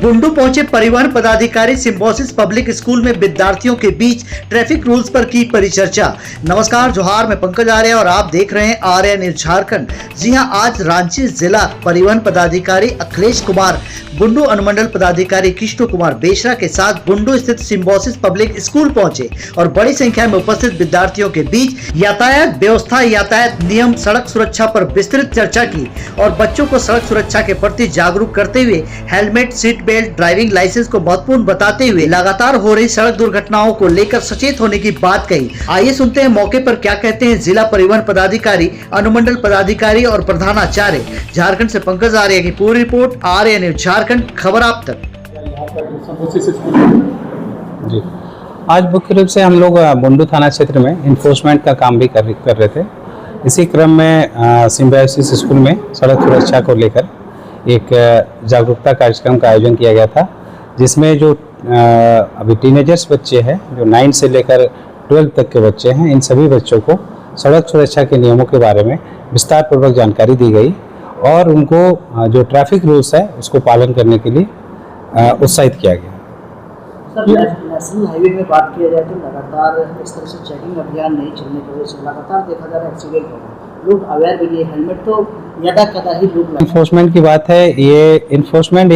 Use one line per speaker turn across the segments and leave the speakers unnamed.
बुंडू पहुंचे परिवहन पदाधिकारी सिम्बोसिस पब्लिक स्कूल में विद्यार्थियों के बीच ट्रैफिक रूल्स पर की परिचर्चा। नमस्कार, जोहार, मैं पंकज आर्य और आप देख रहे हैं आर्य न्यूज झारखंड। जी हां, आज रांची जिला परिवहन पदाधिकारी अखिलेश कुमार, बुंडू अनुमंडल पदाधिकारी कृष्ण कुमार बेशरा के साथ बुंडू स्थित सिम्बोसिस पब्लिक स्कूल पहुंचे और बड़ी संख्या में उपस्थित विद्यार्थियों के बीच यातायात व्यवस्था, यातायात नियम, सड़क सुरक्षा पर विस्तृत चर्चा की और बच्चों को सड़क सुरक्षा के प्रति जागरूक करते हुए helmet, seat belt, driving licence को महत्वपूर्ण बताते हुए लगातार हो रही सड़क दुर्घटनाओं को लेकर सचेत होने की बात कही। आइए सुनते हैं मौके पर क्या कहते हैं जिला परिवहन पदाधिकारी, अनुमंडल पदाधिकारी और प्रधानाचार्य। झारखंड से पंकज आर्य की पूरी रिपोर्ट, आर्य न्यूज झारखंड, खबर आप तक।
जी, आज मुख्य रूप से हम लोग बुंडू थाना क्षेत्र में इन्फोर्समेंट का काम भी कर रहे थे। इसी क्रम में सिम्बोसिस स्कूल में सड़क सुरक्षा को लेकर एक जागरूकता कार्यक्रम का आयोजन किया गया था, जिसमें जो अभी टीनेजर्स बच्चे हैं, जो 9 से लेकर 12 तक के बच्चे हैं, इन सभी बच्चों को सड़क सुरक्षा के नियमों के बारे में विस्तार पूर्वक जानकारी दी गई और उनको जो ट्रैफिक रूल्स है उसको पालन करने के लिए उत्साहित किया गया।
सर, नेशनल हाईवे में बात किया जाए तो लगातार इस तरह से चेकिंग अभियान नहीं चलने की वजह से लगातार देखा जा रहा है एक्सीडेंट हो रहा है। लोग अवेयर भी नहीं है, हेलमेट तो यदा कदा ही लोग।
इन्फोर्समेंट की बात है, ये इन्फोर्समेंट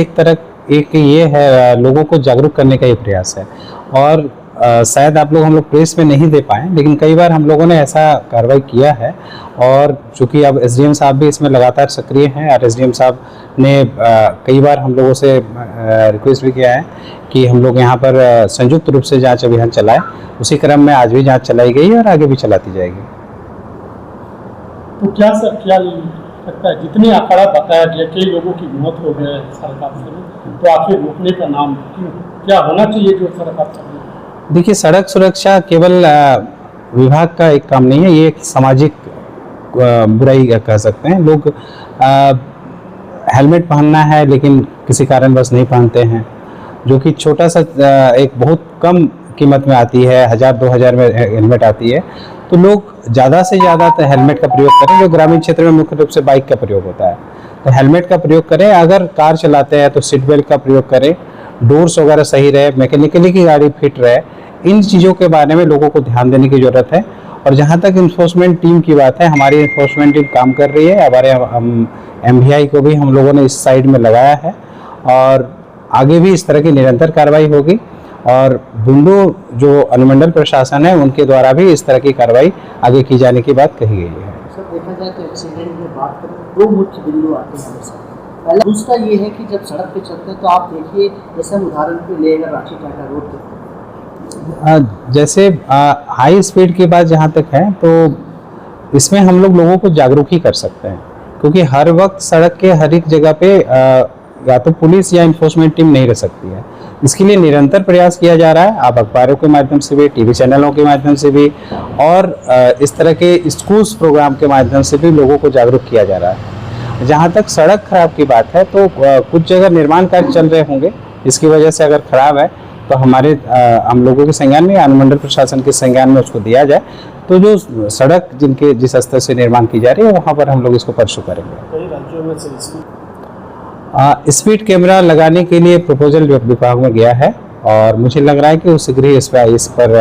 एक ये है, लोगों को जागरूक करने का ये प्रयास है और शायद आप लोग हम लोग प्रेस में नहीं दे पाए, लेकिन कई बार हम लोगों ने ऐसा कार्रवाई किया है और चूंकि अब एसडीएम साहब भी इसमें लगातार सक्रिय हैं और एसडीएम साहब ने कई बार हम लोगों से रिक्वेस्ट भी किया है कि हम लोग यहाँ पर संयुक्त रूप से जांच अभियान चलाएं। उसी क्रम में आज भी जांच चलाई गई और आगे भी चलाती जाएगी।
तो क्या लगता है, जितने आंकड़ा बताया गया, कई लोगों की मौत हो गए सड़क हादसे में, तो आखिर रोकने का नाम क्या होना चाहिए जो सड़क हादसा?
देखिए, सड़क सुरक्षा केवल विभाग का एक काम नहीं है, ये एक सामाजिक बुराई कह सकते हैं। लोग हेलमेट पहनना है लेकिन किसी कारणवश नहीं पहनते हैं, जो कि छोटा सा एक बहुत कम कीमत में आती है, 1000-2000 में हेलमेट आती है। तो लोग ज़्यादा से ज़्यादा तो हेलमेट का प्रयोग करें। जो ग्रामीण क्षेत्र में मुख्य रूप से बाइक का प्रयोग होता है, तो हेलमेट का प्रयोग करें। अगर कार चलाते हैं तो सीट बेल्ट का प्रयोग करें, डोर्स वगैरह सही रहे, मैकेनिकली की गाड़ी फिट रहे। इन चीज़ों के बारे में लोगों को ध्यान देने की ज़रूरत है। और जहाँ तक इन्फोर्समेंट टीम की बात है, हमारी इन्फोर्समेंट टीम काम कर रही है। हमारे MVI को भी हम लोगों ने इस साइड में लगाया है और आगे भी इस तरह की निरंतर कार्रवाई होगी और बुंडू जो अनुमंडल प्रशासन है उनके द्वारा भी इस तरह की कार्रवाई आगे की जाने की बात कही गई है।
सर, देखा जाए तो एक्सीडेंट में बात करें, 2 मुख्य बिंदु आते हैं हमेशा। पहला दूसरा ये है कि जब सड़क पे चलते हैं तो आप देखिए, जैसे हम उदाहरण पे ले अगर रांची टाटा रोड पे,
जैसे हाई स्पीड की बात जहाँ तक है, तो इसमें हम लोगों को जागरूक ही कर सकते हैं, क्योंकि हर वक्त सड़क के हर एक जगह पे या तो पुलिस या इन्फोर्समेंट टीम नहीं रह सकती है। इसके लिए निरंतर प्रयास किया जा रहा है। आप अखबारों के माध्यम से भी, टीवी चैनलों के माध्यम से भी और इस तरह के स्कूल्स प्रोग्राम के माध्यम से भी लोगों को जागरूक किया जा रहा है। जहाँ तक सड़क खराब की बात है, तो कुछ जगह निर्माण कार्य चल रहे होंगे, इसकी वजह से अगर खराब है तो हमारे हम लोगों के संज्ञान में, अनुमंडल प्रशासन के संज्ञान में उसको दिया जाए। तो जो सड़क जिस स्तर से निर्माण की जा रही है, वहाँ पर हम लोग इसको परसू करेंगे।
कई राज्यों में
स्पीड कैमरा लगाने के लिए प्रपोजल विभाग में गया है और मुझे लग रहा है कि शीघ्र ही इस पर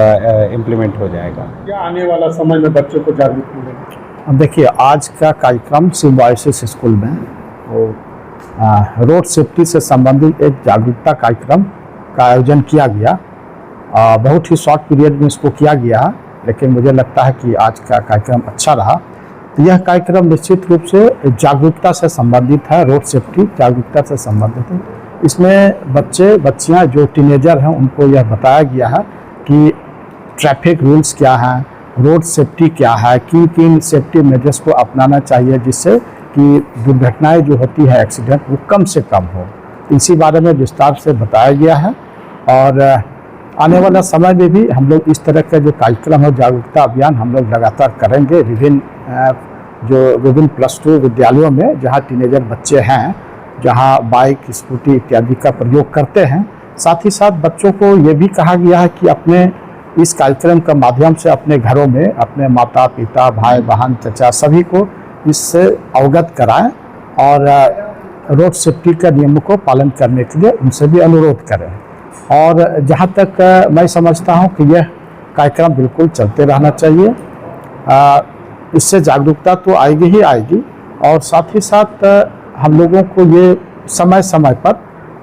इम्प्लीमेंट हो जाएगा।
क्या आने वाला समय में बच्चों को जागरूक मिलेगा?
अब देखिए, आज का कार्यक्रम सिम्बोसिस स्कूल में रोड सेफ्टी से संबंधित एक जागरूकता कार्यक्रम का आयोजन किया गया। बहुत ही शॉर्ट पीरियड में इसको किया गया, लेकिन मुझे लगता है कि आज का कार्यक्रम अच्छा रहा। तो यह कार्यक्रम निश्चित रूप से जागरूकता से संबंधित है, रोड सेफ्टी जागरूकता से संबंधित है। इसमें बच्चियां जो टीनेजर हैं उनको यह बताया गया है कि ट्रैफिक रूल्स क्या हैं, रोड सेफ्टी क्या है, किन किन सेफ्टी मेजर्स को अपनाना चाहिए जिससे कि दुर्घटनाएं जो होती है, एक्सीडेंट, वो कम से कम हो। इसी बारे में विस्तार से बताया गया है और आने वाला समय में भी हम लोग इस तरह का जो कार्यक्रम है, जागरूकता अभियान, हम लोग लगातार करेंगे। विभिन्न +2 विद्यालयों में जहाँ टीनेजर बच्चे हैं, जहाँ बाइक, स्कूटी इत्यादि का प्रयोग करते हैं। साथ ही साथ बच्चों को ये भी कहा गया है कि अपने इस कार्यक्रम के माध्यम से अपने घरों में अपने माता पिता, भाई बहन, चचा सभी को इससे अवगत कराएं और रोड सेफ्टी का नियमों को पालन करने के लिए उनसे भी अनुरोध करें। और जहाँ तक मैं समझता हूँ कि यह कार्यक्रम बिल्कुल चलते रहना चाहिए। इससे जागरूकता तो आएगी ही आएगी, और साथ ही साथ हम लोगों को ये समय समय पर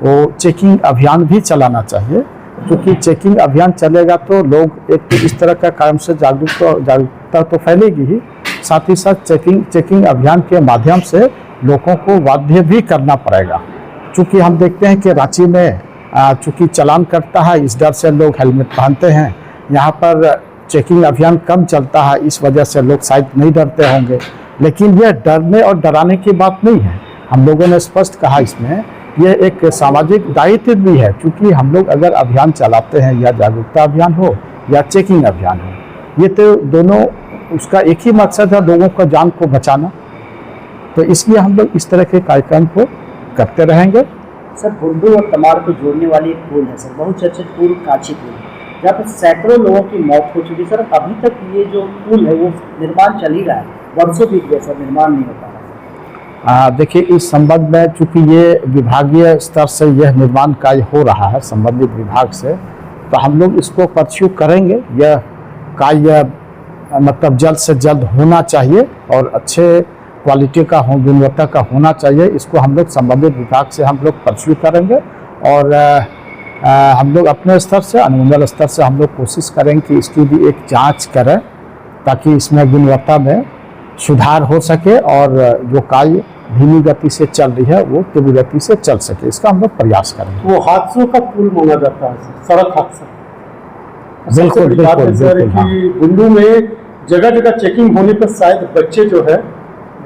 वो चेकिंग अभियान भी चलाना चाहिए, क्योंकि चेकिंग अभियान चलेगा तो लोग एक तो इस तरह का काम से जागरूकता तो फैलेगी ही, साथ ही साथ चेकिंग अभियान के माध्यम से लोगों को बाध्य भी करना पड़ेगा। चूँकि हम देखते हैं कि रांची में चूँकि चालान कटता है, इस डर से लोग हेलमेट पहनते हैं। यहाँ पर चेकिंग अभियान कम चलता है, इस वजह से लोग शायद नहीं डरते होंगे, लेकिन यह डरने और डराने की बात नहीं है। हम लोगों ने स्पष्ट कहा इसमें यह एक सामाजिक दायित्व भी है, क्योंकि हम लोग अगर अभियान चलाते हैं, या जागरूकता अभियान हो या चेकिंग अभियान हो, ये तो दोनों उसका एक ही मकसद है, लोगों को जान को बचाना। तो इसलिए हम लोग इस तरह के कार्यक्रम को करते रहेंगे।
सर, बुंडू और तमाड़ को जोड़ने वाली एक पुल है सर, बहुत चर्चित पुल काची पुल, जहाँ पर सैकड़ों लोगों की मौत हो चुकी। सर, अभी तक ये जो पुल है वो निर्माण चल ही रहा है, वर्षों बीत गए सर, निर्माण नहीं होता है।
देखिए, इस संबंध में चूँकि ये विभागीय स्तर से यह निर्माण कार्य हो रहा है संबंधित विभाग से, तो हम लोग इसको परस्यू करेंगे। यह कार्य मतलब जल्द से जल्द होना चाहिए और अच्छे क्वालिटी का गुणवत्ता का होना चाहिए। इसको हम लोग संबंधित विभाग से हम लोग परस्यू करेंगे, और हम लोग अपने स्तर से, अनुमंडल स्तर से हम लोग कोशिश करेंगे कि इसकी भी एक जांच करें, ताकि इसमें गुणवत्ता में सुधार हो सके, और जो कार्य धीमी गति से चल रही है वो तेज गति से चल सके। इसका हम लोग प्रयास करेंगे।
वो हादसों का पुल माना जाता है, सड़क हादसा।
बिल्कुल बिल्कुल
सर, कि बुंडू में जगह जगह चेकिंग होने पर शायद बच्चे जो है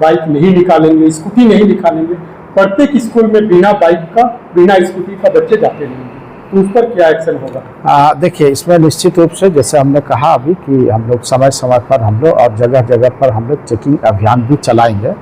बाइक नहीं निकालेंगे, स्कूटी नहीं निकालेंगे। प्रत्येक स्कूल में बिना बाइक का, बिना स्कूटी का बच्चे जाते नहीं, तो उस पर क्या एक्शन होगा?
देखिए, इसमें निश्चित रूप से जैसे हमने कहा अभी कि हम लोग समय समय पर हम लोग और जगह जगह पर हम लोग चेकिंग अभियान भी चलाएंगे,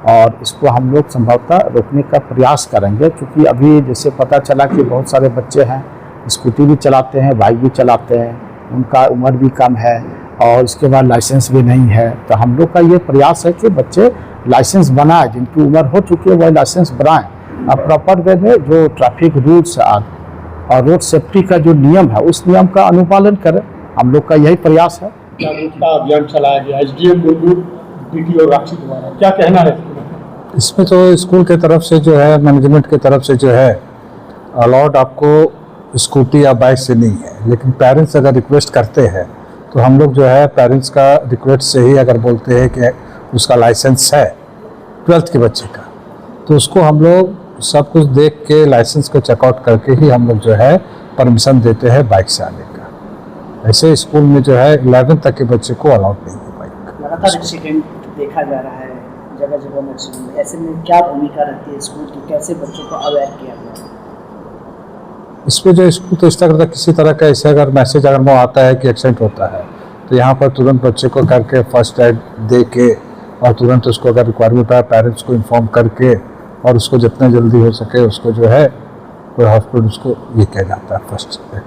और इसको हम लोग संभवतः रोकने का प्रयास करेंगे। क्योंकि अभी जैसे पता चला कि बहुत सारे बच्चे हैं, स्कूटी भी चलाते हैं, बाइक भी चलाते हैं, उनका उम्र भी कम है, और इसके बाद लाइसेंस भी नहीं है। तो हम लोग का ये प्रयास है कि बच्चे लाइसेंस बनाएं, जिनकी उम्र हो चुकी है वह लाइसेंस बनाएं। अब प्रॉपर वे में जो ट्रैफिक रूल्स और रोड सेफ्टी का जो नियम है, उस नियम का अनुपालन करें। हम लोग का यही प्रयास है।
जागरूकता अभियान चलाया गया SDM बुंडू, DTO रांची द्वारा, क्या कहना है
इसमें? तो स्कूल के तरफ से जो है, मैनेजमेंट के तरफ से जो है, अलाउड आपको स्कूटी या बाइक से नहीं है, लेकिन पेरेंट्स अगर रिक्वेस्ट करते हैं तो हम लोग जो है पेरेंट्स का रिक्वेस्ट से ही अगर बोलते हैं कि उसका लाइसेंस है 12th के बच्चे का, तो उसको हम लोग सब कुछ देख के लाइसेंस को चेकआउट करके ही हम लोग जो है परमिशन देते हैं बाइक से आने का। ऐसे स्कूल में जो है 11th तक के बच्चे को अलाउड नहीं है बाइक।
लगातार एक्सीडेंट देखा जा रहा है जगह जगह में एक्सीडेंट, ऐसे में क्या भूमिका रहती है स्कूल की, कैसे बच्चों को अवेयर किया गया?
इसमें जो स्कूल तो इस तरह का किसी तरह का ऐसे अगर मैसेज अगर वो आता है कि एक्सीडेंट होता है, तो यहाँ पर तुरंत बच्चे को करके फर्स्ट एड दे के, और तुरंत उसको अगर रिक्वायरमेंट है पेरेंट्स को इन्फॉर्म करके, और उसको जितना जल्दी हो सके उसको जो है कोई हॉस्पिटल उसको ये किया जाता है फर्स्ट एड।